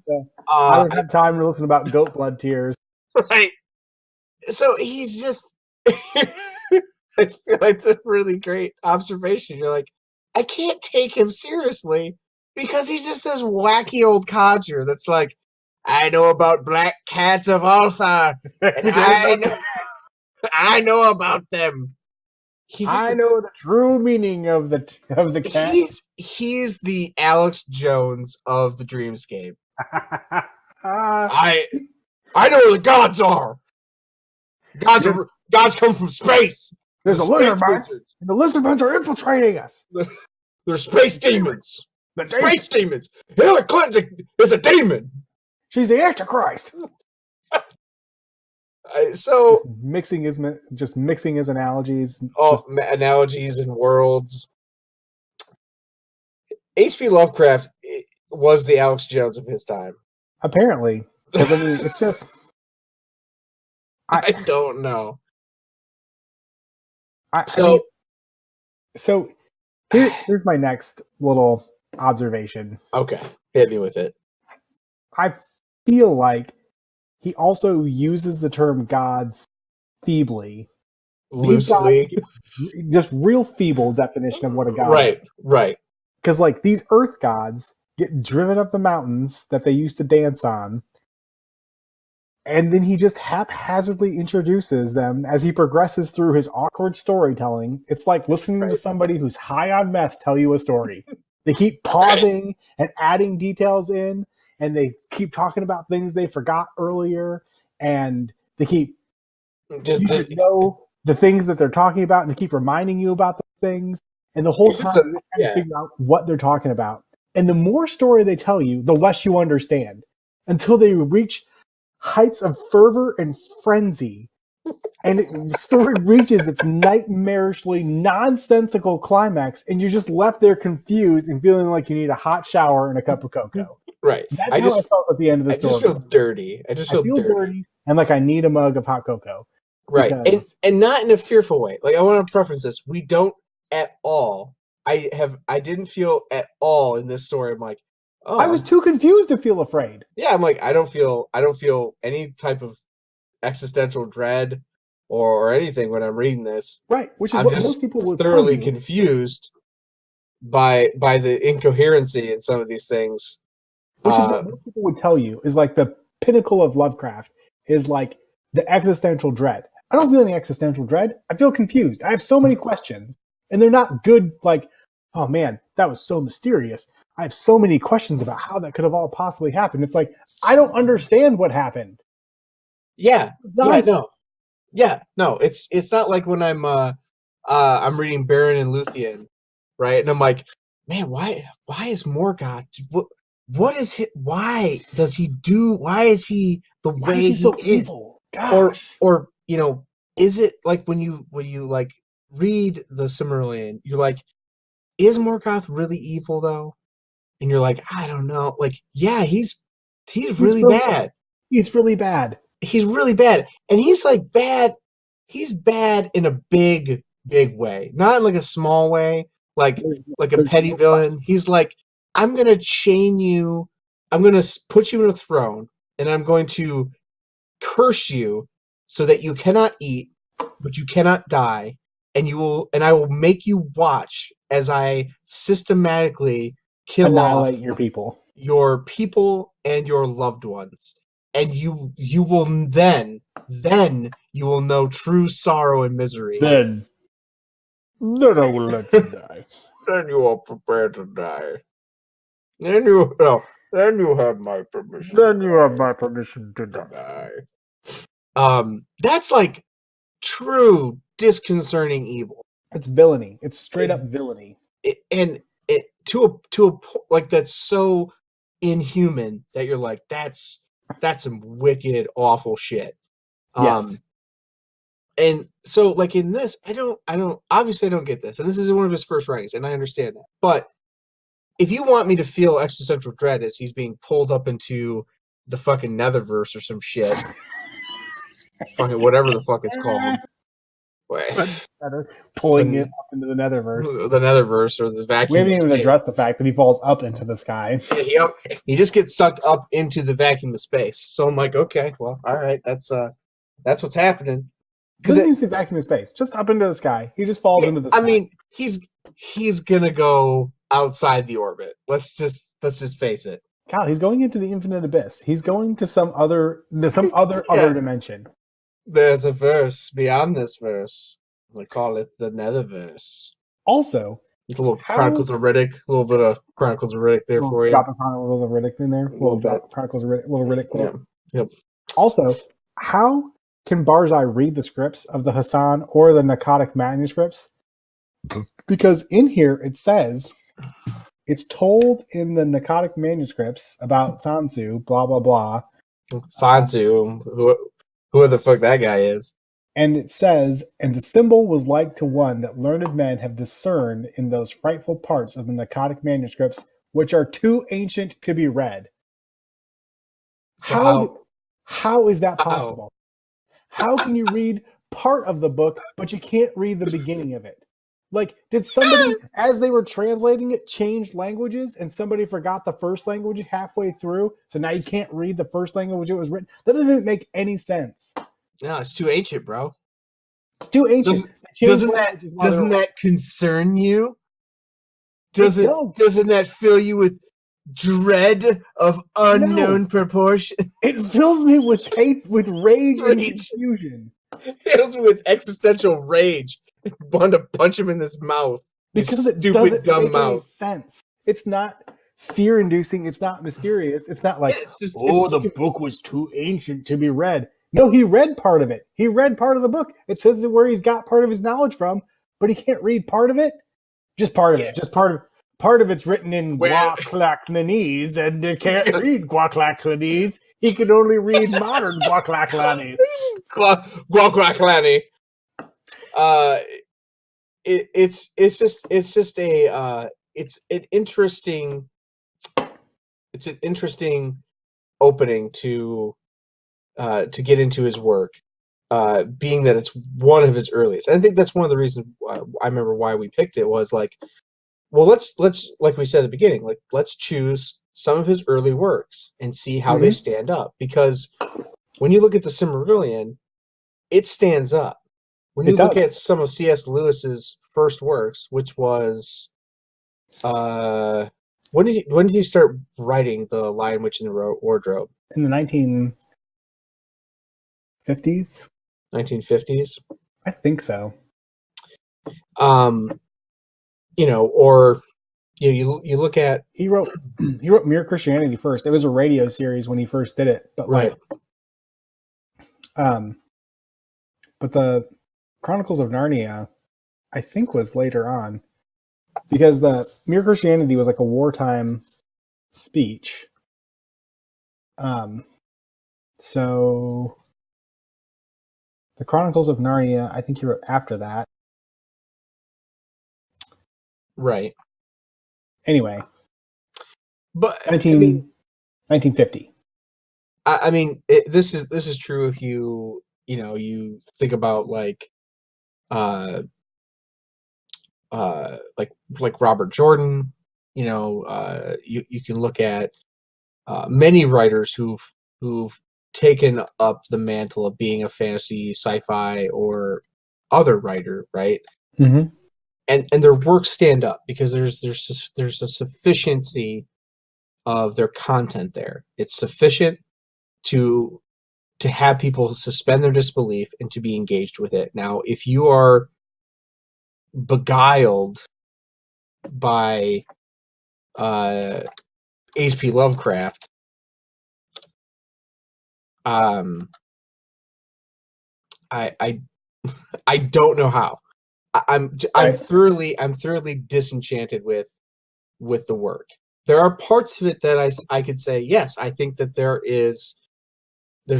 Speaker 1: I don't have time to listen about goat blood tears.
Speaker 2: Right. So he's just, I feel like it's a really great observation. You're like, I can't take him seriously because he's just this wacky old codger that's like, I know about black cats of Althar. I know about them.
Speaker 1: I know the true meaning of the cat.
Speaker 2: He's the Alex Jones of the Dreamscape. I know where the gods are. Gods come from space.
Speaker 1: There's a lizard man, and the lizardmen are infiltrating us.
Speaker 2: They're space demons. Space demons. Hillary Clinton is a demon.
Speaker 1: She's the Antichrist.
Speaker 2: So
Speaker 1: just mixing his analogies.
Speaker 2: Analogies and worlds. HP Lovecraft was the Alex Jones of his time.
Speaker 1: Apparently, because I mean, it's just.
Speaker 2: I don't know.
Speaker 1: So here's my next little observation.
Speaker 2: Okay, hit me with it.
Speaker 1: I feel like he also uses the term gods feebly.
Speaker 2: Loosely.
Speaker 1: Just real feeble definition of what a god is.
Speaker 2: Right.
Speaker 1: Because like these earth gods get driven up the mountains that they used to dance on, and then he just haphazardly introduces them as he progresses through his awkward storytelling. It's like listening to somebody who's high on meth tell you a story. They keep pausing and adding details in, and they keep talking about things they forgot earlier, and they keep just know the things that they're talking about, and they keep reminding you about the things. And the whole time, you're trying to figure out what they're talking about. And the more story they tell you, the less you understand, until they reach heights of fervor and frenzy. And the story reaches its nightmarishly nonsensical climax, and you're just left there confused and feeling like you need a hot shower and a cup of cocoa.
Speaker 2: Right.
Speaker 1: That's how I felt at the end of the story.
Speaker 2: I just feel dirty. I feel dirty.
Speaker 1: And like I need a mug of hot cocoa.
Speaker 2: Right. And not in a fearful way. Like, I want to preference this. We don't at all. I didn't feel at all in this story. I'm like, oh,
Speaker 1: I was too confused to feel afraid.
Speaker 2: Yeah, I'm like, I don't feel any type of existential dread or anything when I'm reading this.
Speaker 1: Right, which is what most people would
Speaker 2: thoroughly confused by the incoherency in some of these things.
Speaker 1: Which is what most people would tell you is like the pinnacle of Lovecraft is like the existential dread. I don't feel any existential dread. I feel confused. I have so many questions, and they're not good. Like, oh man, that was so mysterious. I have so many questions about how that could have all possibly happened. It's like, I don't understand what happened.
Speaker 2: Yeah. Yeah, no. It's not like when I'm reading Baron and Luthien, right? And I'm like, man, why is Morgoth? What is he? Why does he do? Why is he the way he
Speaker 1: so
Speaker 2: is?
Speaker 1: Evil? Gosh.
Speaker 2: Or is it like when you like read the Silmarillion, you're like, is Morgoth really evil though? And you're like, I don't know. Like, yeah, he's really bad.
Speaker 1: He's really bad.
Speaker 2: He's really bad. And he's like bad. He's bad in a big way. Not in like a small way, like a petty villain. He's like, I'm going to chain you. I'm going to put you in a throne, and I'm going to curse you so that you cannot eat, but you cannot die. And I will make you watch as I systematically
Speaker 1: annihilate
Speaker 2: off your people and your loved ones. And you will then you will know true sorrow and misery.
Speaker 1: Then I will let you die.
Speaker 2: Then you are prepared to die. Then you have my permission.
Speaker 1: Then you have my permission to
Speaker 2: die. That's like true disconcerting evil.
Speaker 1: It's villainy. It's straight up villainy.
Speaker 2: To a like that's so inhuman that you're like, that's some wicked, awful shit.
Speaker 1: Yes.
Speaker 2: And so like in this, I don't obviously I don't get this. And this is one of his first writings, and I understand that. But if you want me to feel existential dread as he's being pulled up into the fucking Netherverse or some shit, fucking whatever the fuck it's called.
Speaker 1: Pulling it up into the Netherverse.
Speaker 2: The Netherverse or the vacuum.
Speaker 1: We haven't even addressed the fact that he falls up into the sky.
Speaker 2: Yeah, he just gets sucked up into the vacuum of space. So I'm like, okay, well, all right, that's what's happening.
Speaker 1: Because it the vacuum of space, just up into the sky. He just falls into the sky.
Speaker 2: I mean, he's gonna go outside the orbit. Let's just face it.
Speaker 1: Kyle, he's going into the infinite abyss. He's going to some other dimension.
Speaker 2: There's a verse beyond this verse. We call it the Netherverse.
Speaker 1: Also,
Speaker 2: it's a little Chronicles of Riddick, a little bit of Chronicles of Riddick there for you.
Speaker 1: Drop of Chronicles of Riddick in there. A little bit. Chronicles of Riddick, little Riddick.
Speaker 2: Yeah. Yep.
Speaker 1: Also, how can Barzai read the scripts of the Hassan or the Narcotic manuscripts? Because in here it says it's told in the Narcotic manuscripts about Sansu, blah blah blah.
Speaker 2: Sansu, who the fuck that guy is.
Speaker 1: And it says, and the symbol was like to one that learned men have discerned in those frightful parts of the Narcotic manuscripts, which are too ancient to be read.
Speaker 2: So
Speaker 1: how is that possible? How can you read part of the book, but you can't read the beginning of it? Like, did somebody, as they were translating it, change languages and somebody forgot the first language halfway through? So now you can't read the first language it was written? That doesn't make any sense.
Speaker 2: No, it's too ancient, bro.
Speaker 1: It's too ancient.
Speaker 2: Doesn't that concern you? Doesn't that fill you with dread of unknown proportion?
Speaker 1: It fills me with hate, with rage and confusion.
Speaker 2: It fills me with existential rage. I want to punch him in his mouth.
Speaker 1: Because it
Speaker 2: stupid,
Speaker 1: doesn't
Speaker 2: dumb
Speaker 1: make
Speaker 2: mouth.
Speaker 1: any sense. It's not fear-inducing. It's not mysterious. It's not like, the book was too ancient to be read. No, he read part of it. He read part of the book. It says where he's got part of his knowledge from, but he can't read part of it. Just part of it. Just part of it's written in Guaclaclanese, and he can't read Guaclaclanese. He can only read modern Guaclaclanese.
Speaker 2: Guaclaclani. It's an interesting opening to get into his work, being that it's one of his earliest. I think that's one of the reasons why, I remember why we picked it was like, well, let's like we said at the beginning, like let's choose some of his early works and see how they stand up, because when you look at the Silmarillion, it stands up. When you look at some of C.S. Lewis's first works, which was when did he start writing The Lion, Witch, and the Wardrobe?
Speaker 1: In the 1950s?
Speaker 2: 1950s?
Speaker 1: I think so.
Speaker 2: You look at
Speaker 1: he wrote Mere Christianity first. It was a radio series when he first did it, but but the Chronicles of Narnia, I think, was later on, because the Mere Christianity was like a wartime speech. So the Chronicles of Narnia, I think he wrote after that.
Speaker 2: Right.
Speaker 1: Anyway,
Speaker 2: but
Speaker 1: 1950.
Speaker 2: I mean, this is true if you think about like Robert Jordan. You can look at many writers who've taken up the mantle of being a fantasy, sci-fi, or other writer, right?
Speaker 1: Mm-hmm.
Speaker 2: And their works stand up because there's a sufficiency of their content there. It's sufficient to have people suspend their disbelief and to be engaged with it. Now, if you are beguiled by HP Lovecraft, I don't know how. I'm thoroughly disenchanted with the work. There are parts of it that I could say, yes, I think that there's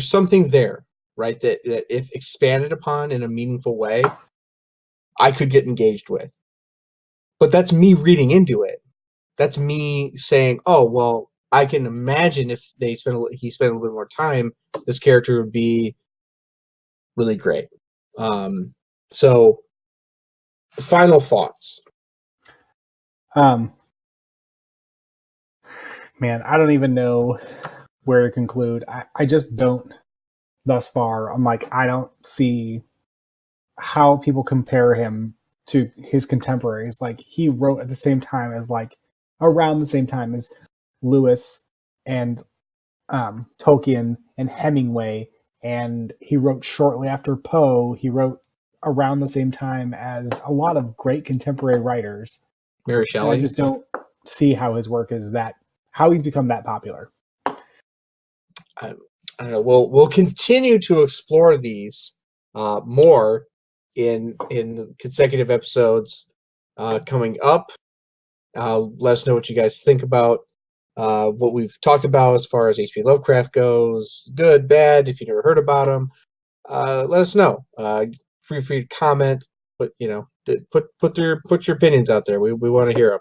Speaker 2: something there, right? That if expanded upon in a meaningful way, I could get engaged with. But that's me reading into it. That's me saying, oh, well, I can imagine if he spent a little bit more time, this character would be really great. So final thoughts.
Speaker 1: Man, I don't even know where to conclude. I just don't thus far. I'm like, I don't see how people compare him to his contemporaries. Like, he wrote at the same time as, like, around the same time as Lewis and Tolkien and Hemingway, and he wrote shortly after Poe. He wrote around the same time as a lot of great contemporary writers.
Speaker 2: Mary Shelley.
Speaker 1: I just don't see how his work is how he's become that popular.
Speaker 2: I don't know. We'll continue to explore these more in consecutive episodes coming up. Let us know what you guys think about what we've talked about as far as HP Lovecraft goes. Good, bad. If you never heard about him, let us know. Free to comment, but put your opinions out there. We want to hear them.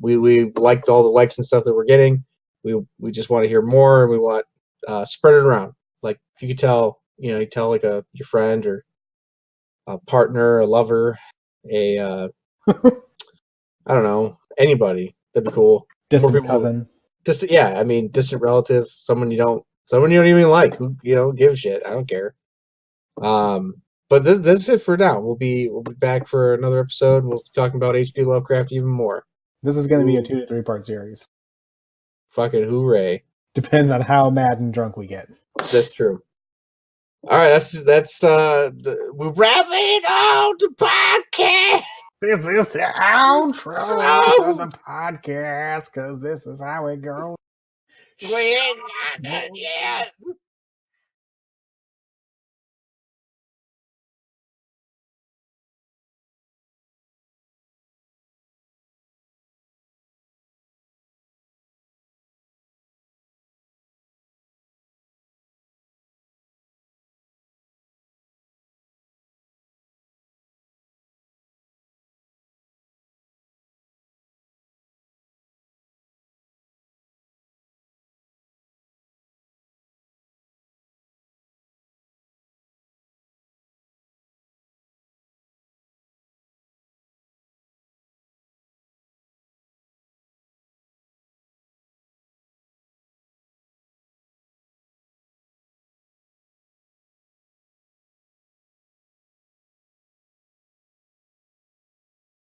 Speaker 2: We liked all the likes and stuff that we're getting. We just want to hear more, and we want spread it around. Like, if you could tell, you tell like your friend or a partner, a lover, I don't know, anybody. That'd be cool.
Speaker 1: Distant cousin.
Speaker 2: Distant relative, someone you don't even like. Who give a shit. I don't care. But this is it for now. We'll be back for another episode. We'll be talking about HP Lovecraft even more.
Speaker 1: This is going to be a 2 to 3 part series.
Speaker 2: Fucking hooray!
Speaker 1: Depends on how mad and drunk we get.
Speaker 2: That's true. All right, that's we're wrapping it on the podcast.
Speaker 1: This is the outro of the podcast because this is how it goes.
Speaker 2: We ain't not done yet.